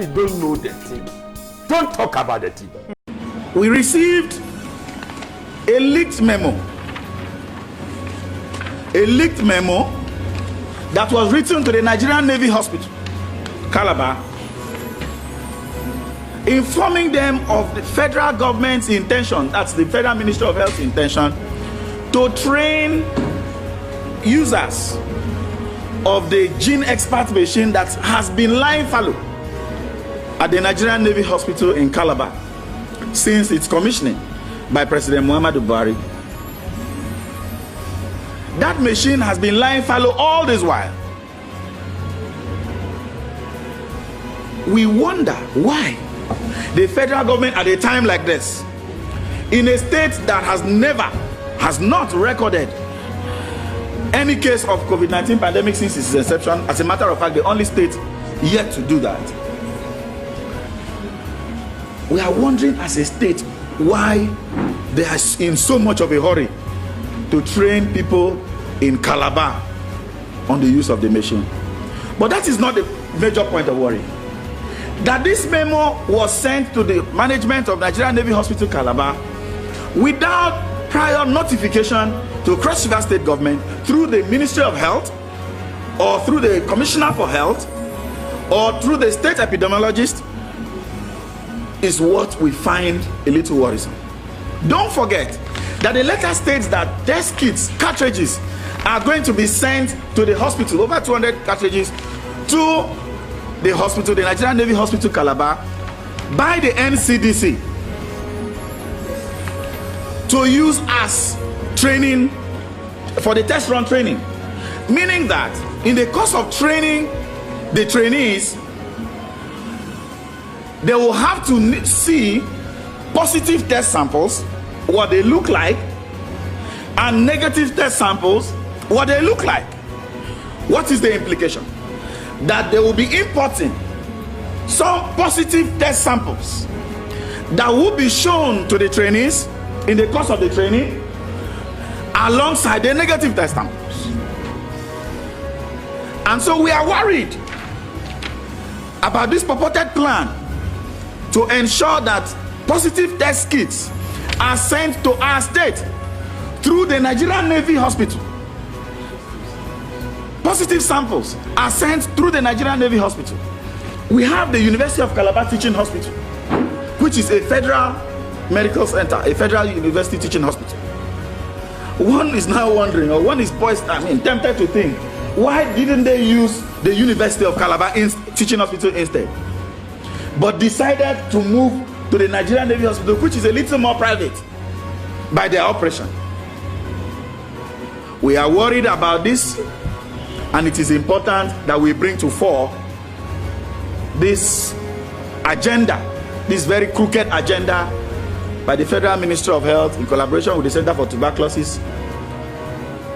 you don't know the thing, don't talk about the thing. We received a leaked memo that was written to the Nigerian Navy Hospital, Calabar, informing them of the federal government's intention, that's the Federal Ministry of Health's intention, to train users of the gene expert machine that has been lying fallow at the Nigerian Navy Hospital in Calabar since its commissioning by President Muhammadu Buhari. That machine has been lying fallow all this while. We wonder why the federal government at a time like this, in a state that has not recorded any case of COVID-19 pandemic since its inception, as a matter of fact, the only state yet to do that. We are wondering as a state why they are in so much of a hurry to train people in Calabar on the use of the machine. But that is not the major point of worry. That this memo was sent to the management of Nigerian Navy Hospital Calabar without prior notification to Cross River State government through the Ministry of Health or through the Commissioner for Health or through the state epidemiologist is what we find a little worrisome. Don't forget that the letter states that test kits, cartridges, are going to be sent to the hospital, over 200 cartridges, to the hospital, the Nigerian Navy Hospital Calabar, by the NCDC to use as training for the test run training. Meaning that in the course of training the trainees, they will have to see positive test samples, what they look like, and negative test samples, what they look like. What is the implication? That they will be importing some positive test samples that will be shown to the trainees in the course of the training alongside the negative test samples. And so we are worried about this purported plan to ensure that positive test kits are sent to our state through the Nigerian Navy Hospital. Positive samples are sent through the Nigerian Navy Hospital. We have the University of Calabar Teaching Hospital, which is a federal medical center, a federal university teaching hospital. One is now wondering, or one is tempted to think, why didn't they use the University of Calabar Teaching Hospital instead? But decided to move to the Nigerian Navy Hospital, which is a little more private by their operation. We are worried about this, and it is important that we bring to fore this agenda, this very crooked agenda by the Federal Ministry of Health in collaboration with the Center for Tuberculosis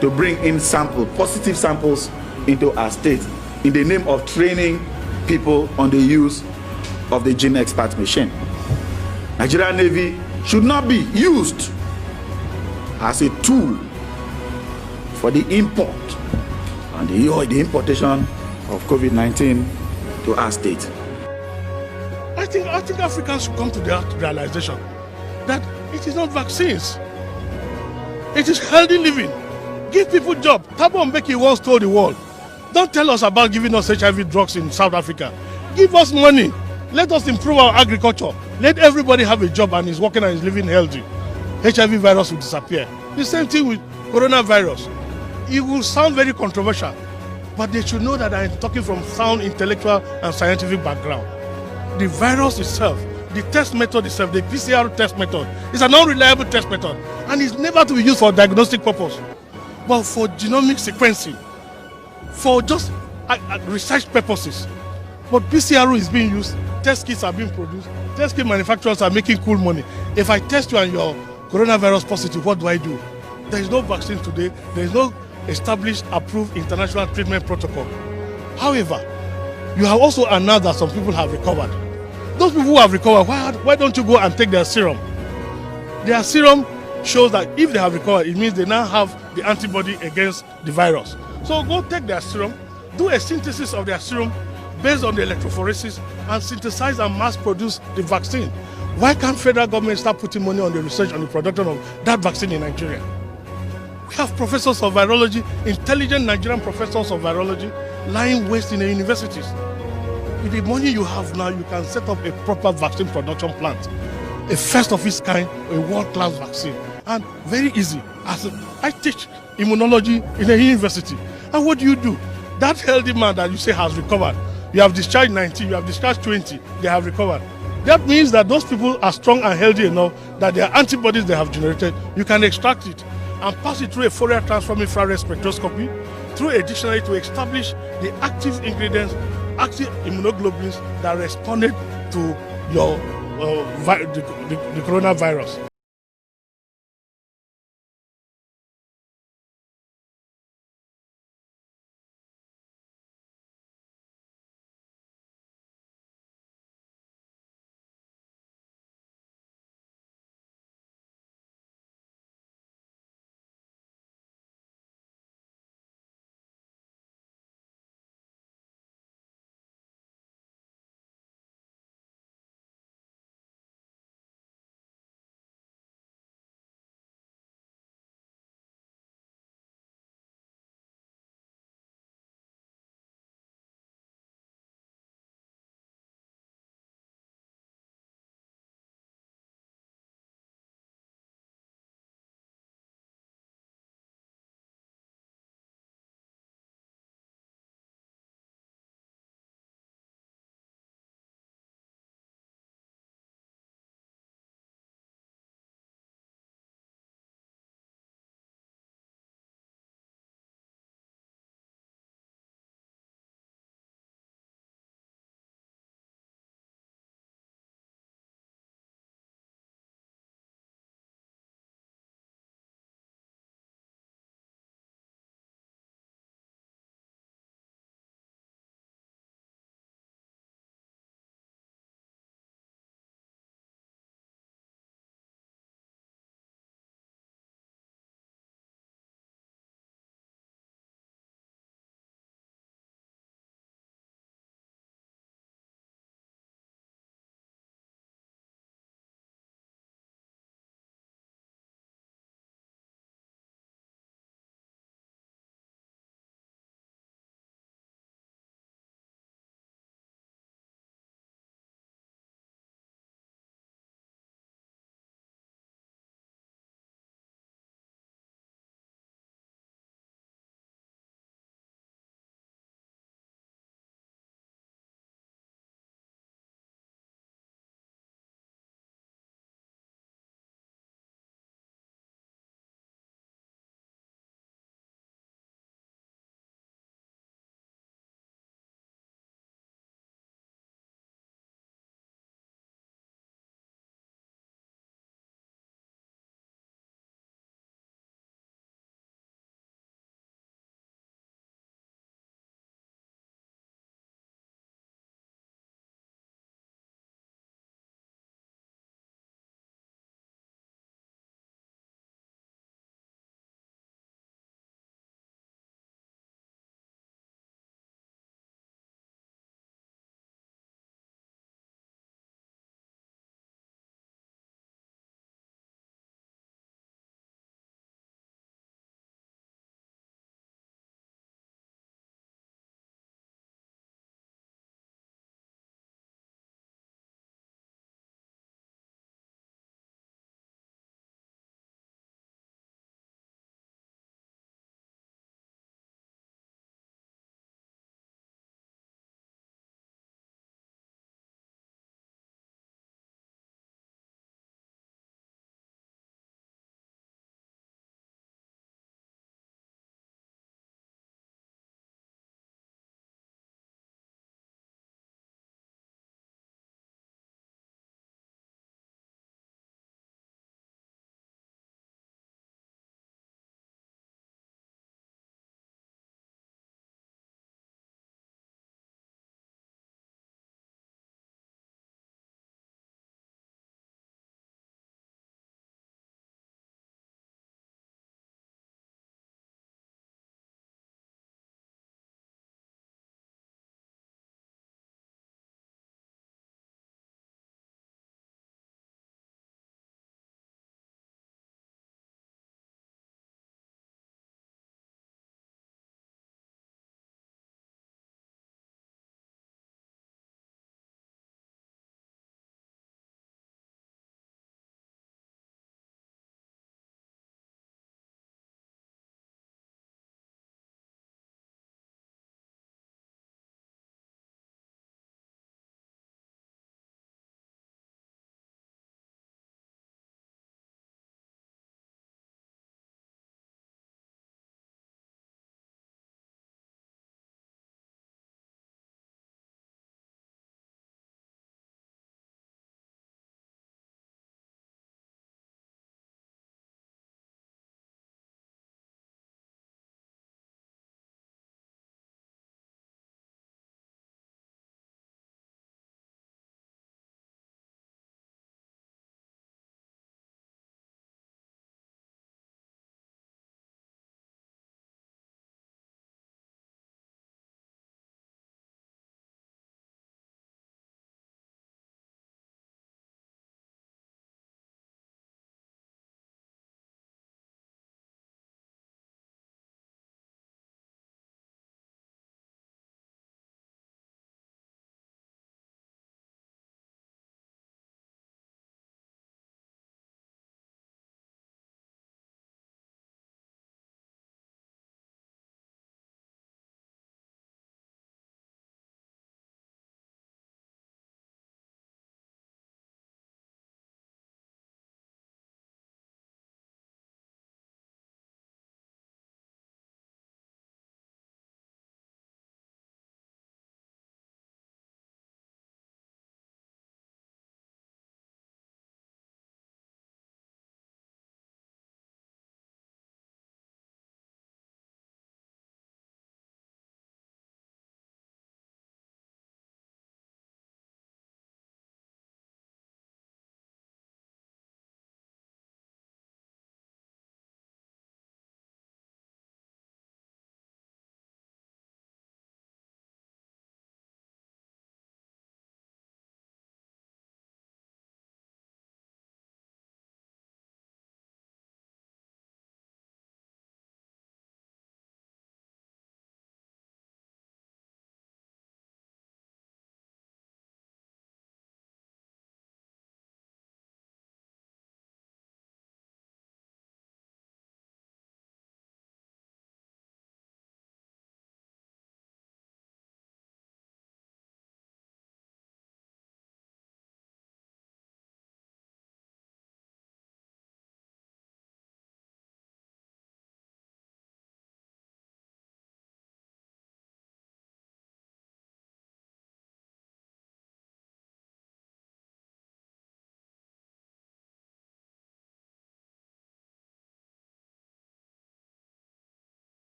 to bring in positive samples into our state in the name of training people on the use of the gene expert machine. Nigerian Navy should not be used as a tool for the import and the importation of COVID-19 to our state. I think Africans should come to that realization that it is not vaccines, it is healthy living. Give people jobs. Thabo Mbeki once told the world, don't tell us about giving us HIV drugs in South Africa. Give us money. Let us improve our agriculture. Let everybody have a job and is working and is living healthy. HIV virus will disappear. The same thing with coronavirus. It will sound very controversial, but they should know that I'm talking from sound intellectual and scientific background. The virus itself, the test method itself, the PCR test method, is an unreliable test method and is never to be used for diagnostic purpose, but for genomic sequencing, for just research purposes. But PCR is being used, test kits are being produced, test kit manufacturers are making cool money. If I test you and you're coronavirus positive, what do? There is no vaccine today, there is no established, approved international treatment protocol. However, you have also announced that some people have recovered. Those people who have recovered, why don't you go and take their serum? Their serum shows that if they have recovered, it means they now have the antibody against the virus. So go take their serum, do a synthesis of their serum, based on the electrophoresis and synthesize and mass produce the vaccine. Why can't federal government start putting money on the research and the production of that vaccine in Nigeria? We have professors of virology, intelligent Nigerian professors of virology, lying waste in the universities. With the money you have now, you can set up a proper vaccine production plant, a first of its kind, a world-class vaccine, and very easy. I teach immunology in a university, and what do? That healthy man that you say has recovered, you have discharged 19, you have discharged 20, they have recovered. That means that those people are strong and healthy enough that their antibodies they have generated, you can extract it and pass it through a Fourier transform infrared spectroscopy, through a dictionary to establish the active ingredients, active immunoglobulins that responded to your the coronavirus.